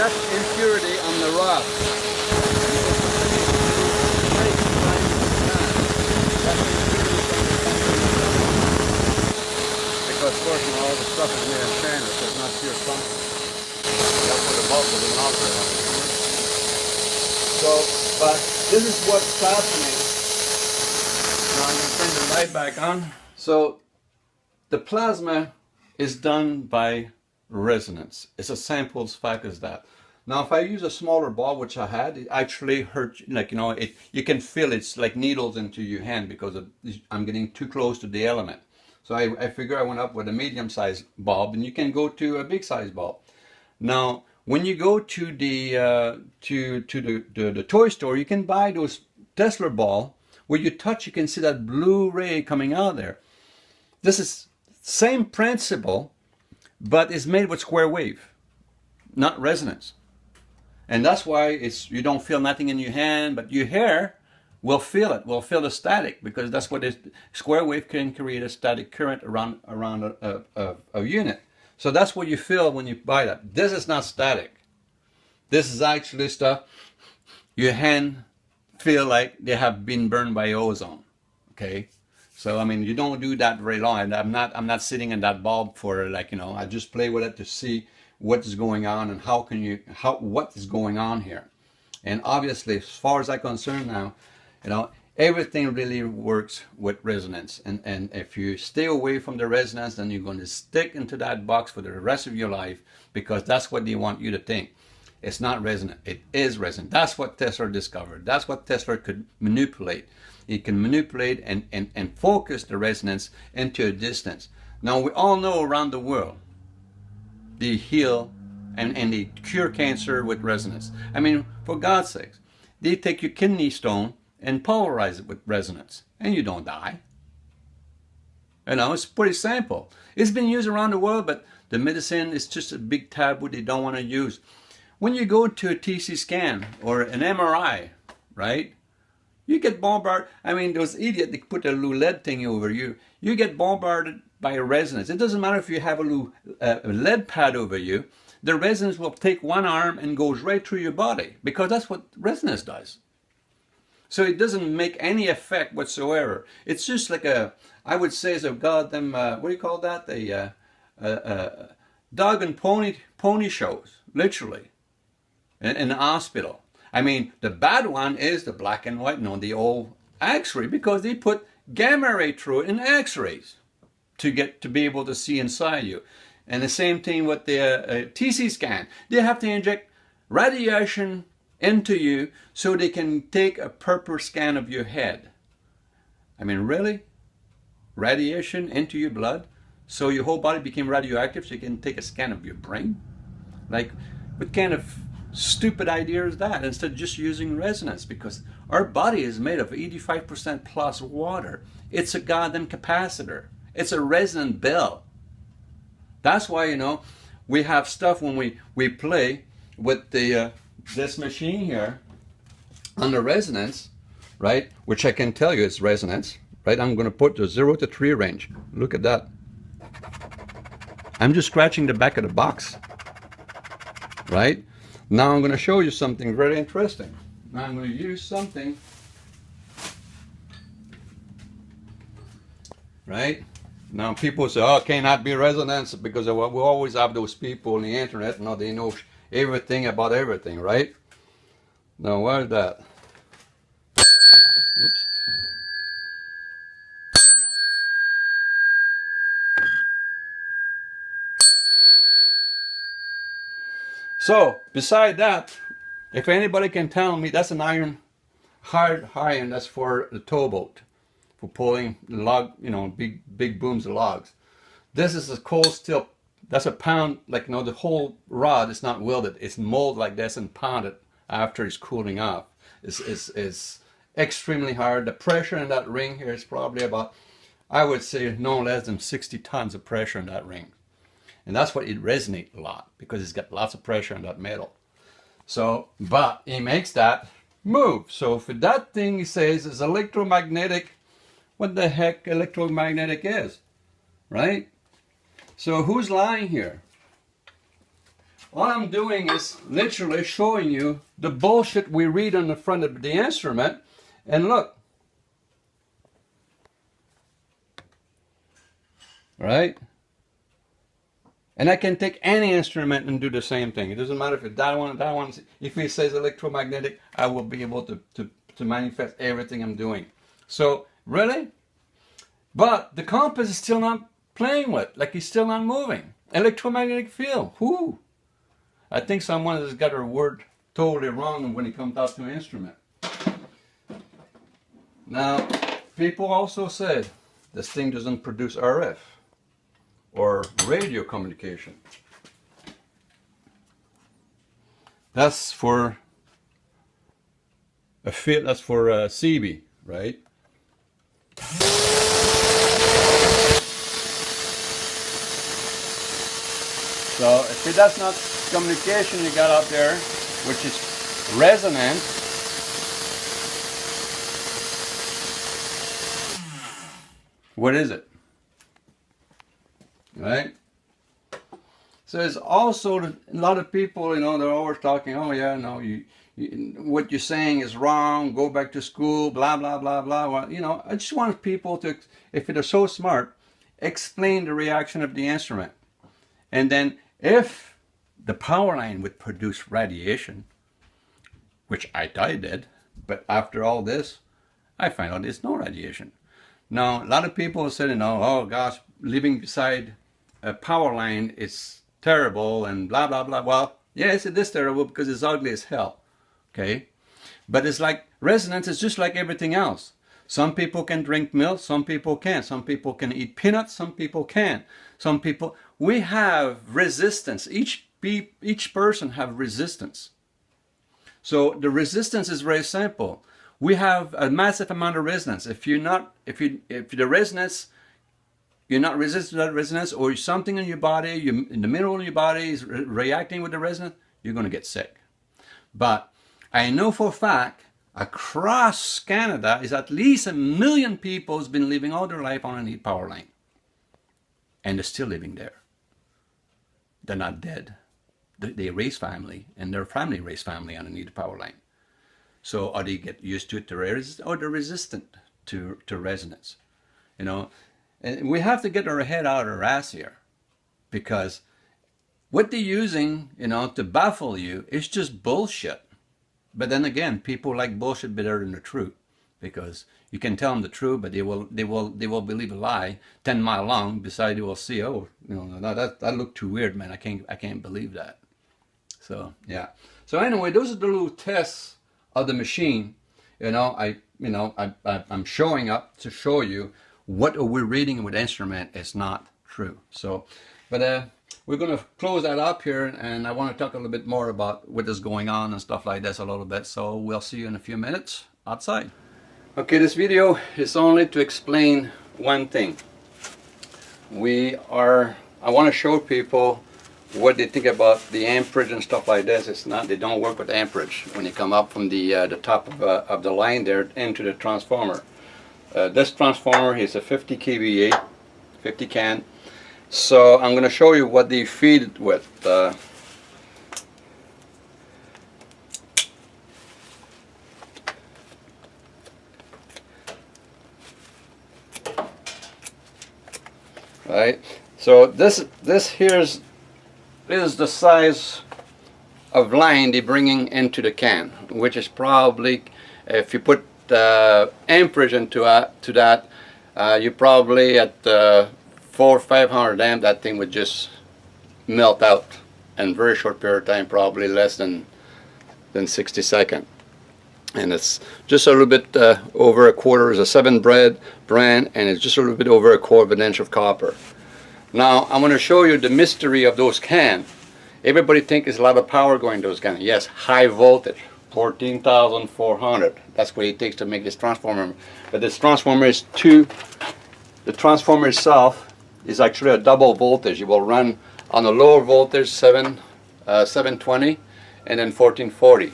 that's impurity on the rod. Of course, you know, all the stuff is made in China, so it's not pure something. That's where the bulk of the mountain is. So, but this is what's happening. Now I'm going to turn the light back on. So, the plasma is done by resonance. It's as simple as fact as that. Now, if I use a smaller bulb, which I had, it actually hurt, like, you know, you can feel it's like needles into your hand because I'm getting too close to the element. So I figure I went up with a medium-sized bulb, and you can go to a big-sized bulb. Now, when you go to the toy store, you can buy those Tesla ball where you touch, you can see that blue ray coming out there. This is same principle, but it's made with square wave, not resonance. And that's why you don't feel nothing in your hand, but your hair will feel it. Will feel the static, because that's what square wave can create a static current around a unit. So that's what you feel when you buy that. This is not static. This is actually stuff your hand feel like they have been burned by ozone. Okay, so I mean, you don't do that very long. I'm not sitting in that bulb for, like, you know, I just play with it to see what is going on and what is going on here. And obviously, as far as I'm concerned now, you know, everything really works with resonance. And if you stay away from the resonance, then you're going to stick into that box for the rest of your life, because that's what they want you to think. It's not resonant. It is resonant. That's what Tesla discovered. That's what Tesla could manipulate. It can manipulate and focus the resonance into a distance. Now, we all know around the world, they heal and they cure cancer with resonance. I mean, for God's sakes, they take your kidney stone and pulverize it with resonance, and you don't die. You know, it's pretty simple. It's been used around the world, but the medicine is just a big taboo they don't want to use. When you go to a TC scan or an MRI, right, you get bombarded. I mean, those idiots, they put a little lead thing over you. You get bombarded by a resonance. It doesn't matter if you have a little lead pad over you. The resonance will take one arm and goes right through your body, because that's what resonance does. So it doesn't make any effect whatsoever. It's just like I would say, it's a goddamn, what do you call that? Dog and pony shows, literally, in the hospital. I mean, the bad one is the black and white, the old X-ray, because they put gamma ray through it in X-rays to be able to see inside you. And the same thing with the TC scan. They have to inject radiation into you so they can take a proper scan of your head. I mean, really? Radiation into your blood so your whole body became radioactive so you can take a scan of your brain? Like, what kind of stupid idea is that, instead of just using resonance? Because our body is made of 85% plus water. It's a goddamn capacitor. It's a resonant bell. That's why, you know, we have stuff when we play with the this machine here on the resonance, right, which I can tell you it's resonance, right? I'm going to put the 0 to 3 range. Look at that. I'm just scratching the back of the box, right? Now I'm going to show you something very interesting. Now I'm going to use something, right? Now people say, oh, it cannot be resonance, because we always have those people on the internet, they know everything about everything, right? Now what is that? Oops. So, beside that, if anybody can tell me, that's an iron, hard iron, that's for the towboat, for pulling the log, big booms of logs. This is a cold steel, that's a pound, the whole rod is not welded, it's molded like this and pounded after it's cooling off. It's extremely hard. The pressure in that ring here is probably about, I would say, no less than 60 tons of pressure in that ring. And that's why it resonates a lot, because it's got lots of pressure in that metal. So, but it makes that move. So if that thing, he says, is electromagnetic, what the heck electromagnetic is, right? So who's lying here? All I'm doing is literally showing you the bullshit we read on the front of the instrument. And look, right? And I can take any instrument and do the same thing. It doesn't matter if it's that one. If it says electromagnetic, I will be able to manifest everything I'm doing. So, really? But the compass is still not playing with, like it's still not moving. Electromagnetic field, whoo! I think someone has got her word totally wrong when it comes out to an instrument. Now, people also said, this thing doesn't produce RF or radio communication. That's for a fit. That's for CB, right? So if that's not communication you got out there, which is resonant, what is it? Right? So it's also a lot of people, you know, they're always talking, oh yeah, no, what you're saying is wrong, go back to school, blah, blah, blah, blah. Well, you know, I just want people to, if they're so smart, explain the reaction of the instrument. And then if the power line would produce radiation, which I thought it did, but after all this, I find out there's no radiation. Now, a lot of people said, you know, oh gosh, living beside a power line is terrible and blah, blah, blah. Well, yes, it is terrible because it's ugly as hell, okay? But it's like, resonance is just like everything else. Some people can drink milk, some people can't. Some people can eat peanuts, some people can't. Some people, we have resistance. Each person have resistance. So the resistance is very simple. We have a massive amount of resonance. If the resonance, you're not resistant to that resonance, or something in your body, in the mineral in your body is reacting with the resonance, you're going to get sick. But I know for a fact, across Canada, is at least 1 million people who's been living all their life on a power line. And they're still living there. They're not dead. They raise family, and their family raise family underneath the power line. So are they get used to it, or they're resistant to resonance? You know, and we have to get our head out of our ass here, because what they're using, you know, to baffle you is just bullshit. But then again, people like bullshit better than the truth, because you can tell them the truth, but they will believe a lie 10 miles long. Besides, they will see, oh, you know, that looked too weird, man. I can't believe that. So yeah. So anyway, those are the little tests of the machine. You know, I'm showing up to show you what we're reading with the instrument is not true. So, but we're going to close that up here, and I want to talk a little bit more about what is going on and stuff like this a little bit. So we'll see you in a few minutes outside. Okay, this video is only to explain one thing. I want to show people what they think about the amperage and stuff like this. It's not, they don't work with amperage when you come up from the top of the line there into the transformer. This transformer is a 50 kVA, 50 can. So I'm going to show you what they feed it with. Right. So this here is the size of line they're bringing into the can, which is probably, if you put amperage into to that, you probably at 400 or 500 amp, that thing would just melt out in a very short period of time, probably less than 60 seconds. And it's just a little bit over a quarter. It's a 7 brand, and it's just a little bit over a quarter of an inch of copper. Now I'm going to show you the mystery of those cans. Everybody thinks there's a lot of power going to those cans. Yes, high voltage, 14,400. That's what it takes to make this transformer. But this transformer is the transformer itself is actually a double voltage. You will run on a lower voltage 720 and then 1440.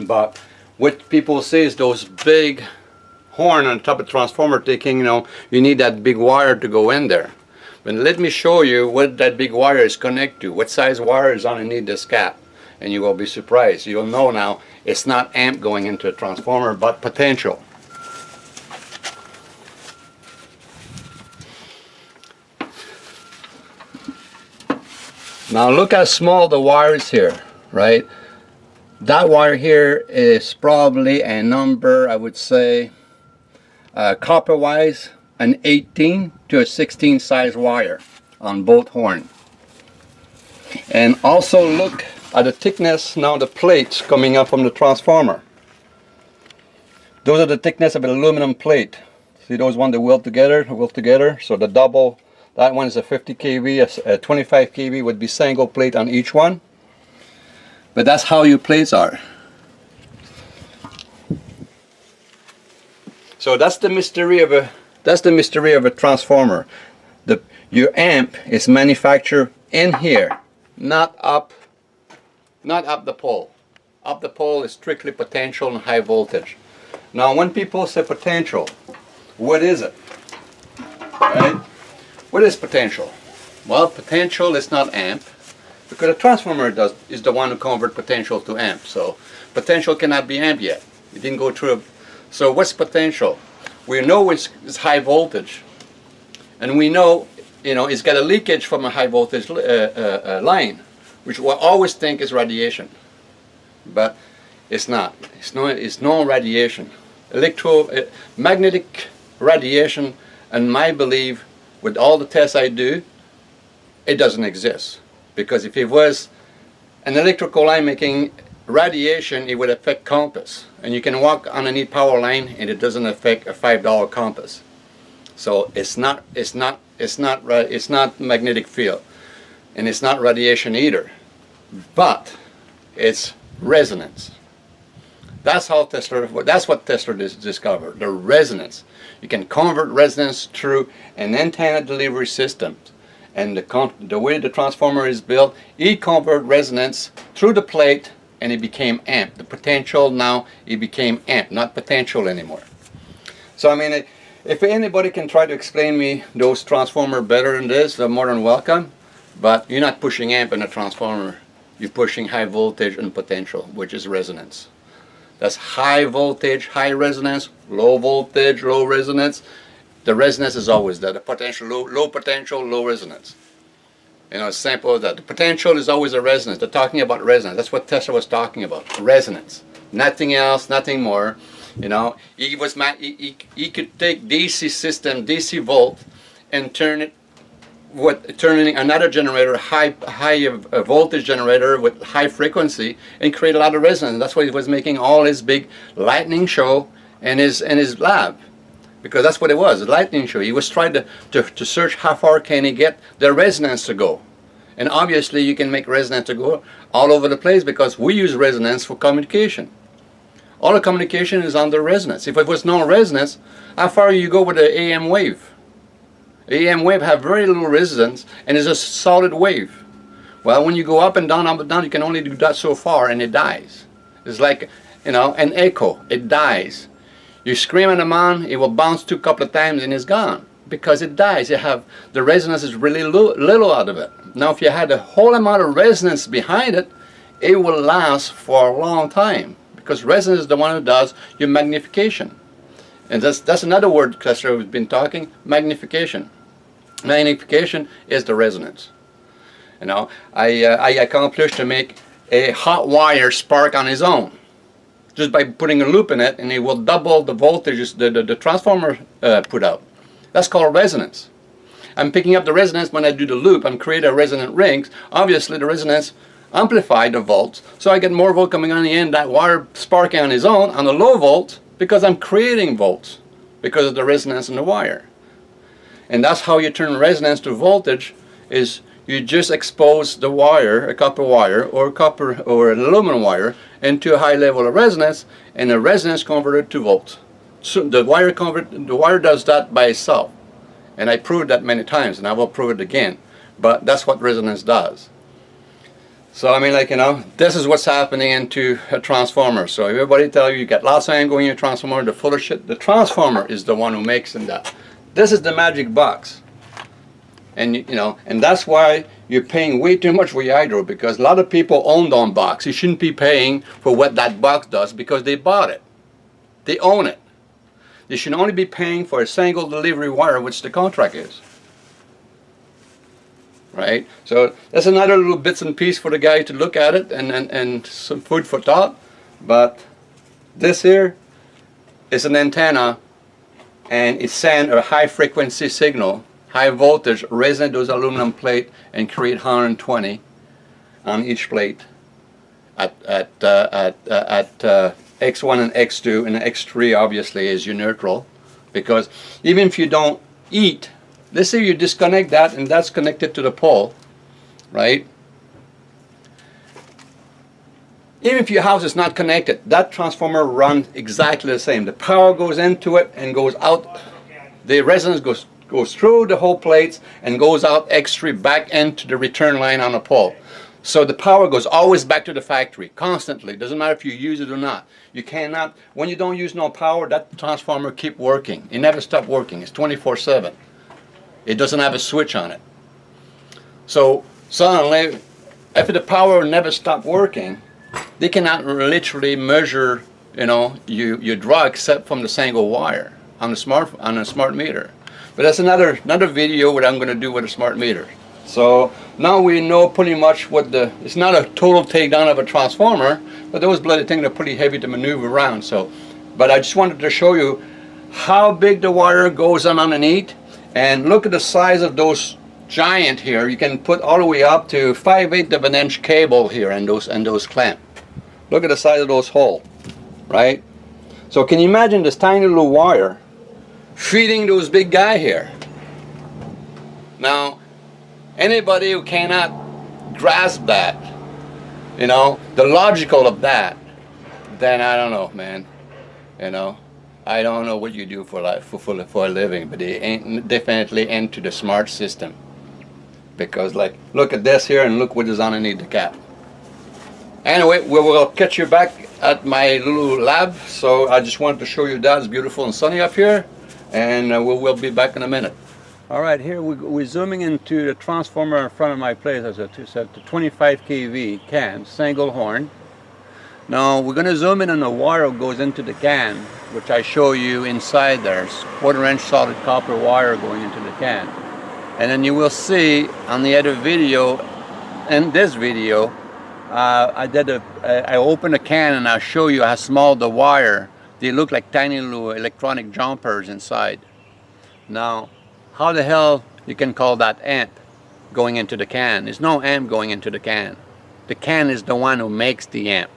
But what people say is those big horn on top of the transformer, thinking, you know, you need that big wire to go in there. But let me show you what that big wire is connected to, what size wire is underneath this cap, and you will be surprised. You'll know now it's not amp going into a transformer, but potential. Now look how small the wire is here, right? That wire here is probably a number, I would say, copper-wise, an 18 to a 16 size wire on both horns. And also look at the thickness now, the plates coming up from the transformer. Those are the thickness of an aluminum plate. See those one that weld together. So the double, that one is a 50 kV, a 25 kV would be single plate on each one. But that's how your plates are. So that's the mystery of a transformer. Your amp is manufactured in here, not up the pole. Up the pole is strictly potential and high voltage. Now when people say potential, what is it? Right? What is potential? Well, potential is not amp, because a transformer is the one who converts potential to amp. So potential cannot be amp yet. It didn't go through. So what's potential? We know it's high voltage, and we know, it's got a leakage from a high voltage line, which we always think is radiation, but it's not. It's no radiation. Magnetic radiation, and my belief, with all the tests I do, it doesn't exist. Because if it was an electrical line making radiation, it would affect compass, and you can walk underneath power line and it doesn't affect a $5 compass. So it's not magnetic field, and it's not radiation either, but it's resonance. That's what Tesla discovered, the resonance. You can convert resonance through an antenna delivery system. And the way the transformer is built, it converts resonance through the plate, and it became amp. The potential now, it became amp, not potential anymore. So I mean, if anybody can try to explain me those transformers better than this, they're more than welcome. But you're not pushing amp in a transformer. You're pushing high voltage and potential, which is resonance. That's high voltage, high resonance, low voltage, low resonance. The resonance is always there. The potential, low potential, low resonance. It's simple as that. The potential is always a resonance. They're talking about resonance. That's what Tesla was talking about. Resonance. Nothing else, nothing more. He could take DC system, DC volt, and turning another generator, high voltage generator with high frequency, and create a lot of resonance. That's why he was making all his big lightning show in his lab. Because that's what it was, a lightning show. He was trying to search how far can he get the resonance to go. And obviously you can make resonance to go all over the place, because we use resonance for communication. All the communication is under resonance. If it was no resonance, how far you go with the AM wave? The AM wave have very little resonance and is a solid wave. Well, when you go up and down, you can only do that so far, and it dies. It's like, an echo. It dies. You scream at a man, it will bounce a couple of times and it's gone, because it dies. The resonance is really little out of it. Now if you had a whole amount of resonance behind it, it will last for a long time, because resonance is the one who does your magnification. And that's another word Cluster has been talking, magnification. Magnification is the resonance. I accomplished to make a hot wire spark on its own, just by putting a loop in it, and it will double the voltage the transformer put out. That's called resonance. I'm picking up the resonance when I do the loop and create a resonant rings. Obviously the resonance amplifies the volts, so I get more volt coming on the end, that wire sparking on its own on the low volt, because I'm creating volts because of the resonance in the wire. And that's how you turn resonance to voltage, is you just expose the wire, a copper wire or an aluminum wire, into a high level of resonance, and the resonance converted to volts. So the wire does that by itself, and I proved that many times, and I will prove it again. But that's what resonance does. So I mean, this is what's happening into a transformer. So everybody tell you got lots of iron going in your transformer, they're full of shit. The transformer is the one who makes that. This is the magic box. And and that's why you're paying way too much for your hydro, because a lot of people own their own box. You shouldn't be paying for what that box does, because they bought it. They own it. They should only be paying for a single delivery wire, which the contract is. Right? So that's another little bits and piece for the guy to look at it, and some food for thought. But this here is an antenna, and it sends a high frequency signal, high voltage, resonate those aluminum plate and create 120 on each plate at X1 and X2, and X3 obviously is your neutral, because even if you don't eat, let's say you disconnect that and that's connected to the pole, right? Even if your house is not connected, that transformer runs exactly the same. The power goes into it and goes out. The resonance goes through the whole plates and goes out X3 back into the return line on the pole. So the power goes always back to the factory, constantly. Doesn't matter if you use it or not. You cannot, when you don't use no power, that transformer keep working. It never stops working. It's 24/7. It doesn't have a switch on it. So suddenly, if the power never stops working, they cannot literally measure, your draw except from the single wire on a smart meter. But that's another video what I'm going to do with a smart meter. So now we know pretty much what it's not a total takedown of a transformer, but those bloody things are pretty heavy to maneuver around. So, but I just wanted to show you how big the wire goes on underneath, and look at the size of those giant here. You can put all the way up to 5/8 of an inch cable here and those clamp. Look at the size of those holes, right? So can you imagine this tiny little wire feeding those big guy here? Now, anybody who cannot grasp that, the logical of that, then I don't know, man. I don't know what you do for a living, but they ain't definitely into the smart system. Because, like, look at this here and look what is underneath the cap. Anyway, we will catch you back at my little lab. So I just wanted to show you that it's beautiful and sunny up here, and we'll be back in a minute. All right, here we're zooming into the transformer in front of my place. It's a 25 kV can, single horn. Now we're going to zoom in on the wire that goes into the can, which I show you inside there. It's 1/4 inch solid copper wire going into the can. And then you will see on the other video, in this video, I open a can and I'll show you how small the wire. They look like tiny little electronic jumpers inside. Now, how the hell you can call that amp going into the can? There's no amp going into the can. The can is the one who makes the amp,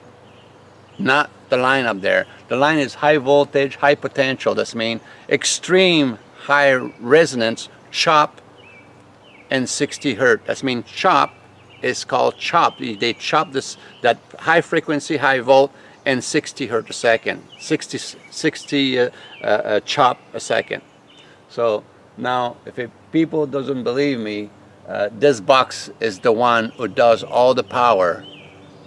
not the line up there. The line is high voltage, high potential. That's mean extreme high resonance, chop, and 60 hertz. That's mean chop is called chop. They chop that high frequency, high volt, and 60 hertz a second. 60 chop a second. So now, if people doesn't believe me, this box is the one who does all the power.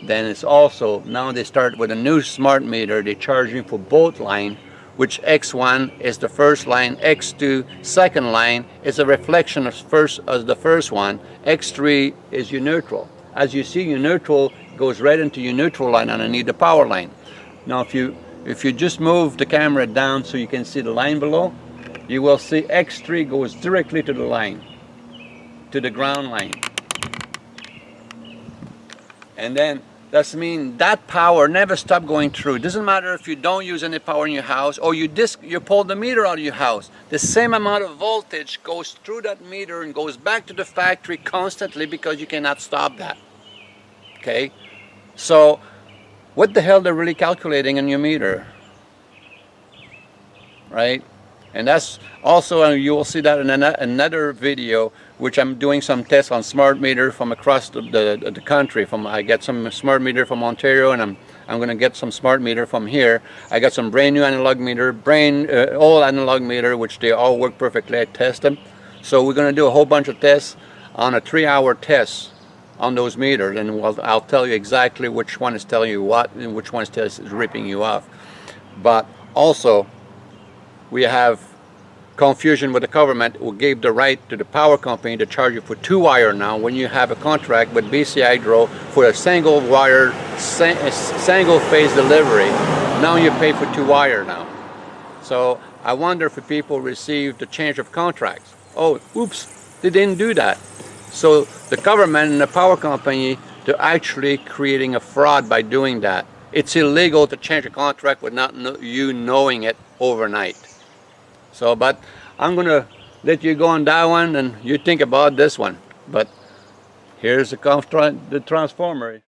Then it's also, now they start with a new smart meter. They charge you for both line, which X1 is the first line, X2 second line is a reflection of the first one, X3 is your neutral. As you see, your neutral goes right into your neutral line underneath the power line. Now if you just move the camera down so you can see the line below, you will see X3 goes directly to the line, to the ground line. And then that means that power never stops going through. It doesn't matter if you don't use any power in your house or you pull the meter out of your house. The same amount of voltage goes through that meter and goes back to the factory constantly because you cannot stop that. Okay? So what the hell they're really calculating in your meter? Right? And that's also, you will see that in another video, which I'm doing some tests on smart meter from across the country. I get some smart meter from Ontario, and I'm going to get some smart meter from here. I got some brand new analog meter, old analog meter, which they all work perfectly. I test them. So we're going to do a whole bunch of tests on a 3-hour test on those meters, and I'll tell you exactly which one is telling you what and which one is ripping you off. But also, we have confusion with the government who gave the right to the power company to charge you for 2-wire now when you have a contract with BC Hydro for a single wire, single phase delivery. Now you pay for 2-wire now. So I wonder if people received the change of contracts. Oh, oops, they didn't do that. So the government and the power company, they're actually creating a fraud by doing that. It's illegal to change a contract without you knowing it overnight. So, but I'm going to let you go on that one and you think about this one. But here's the transformer.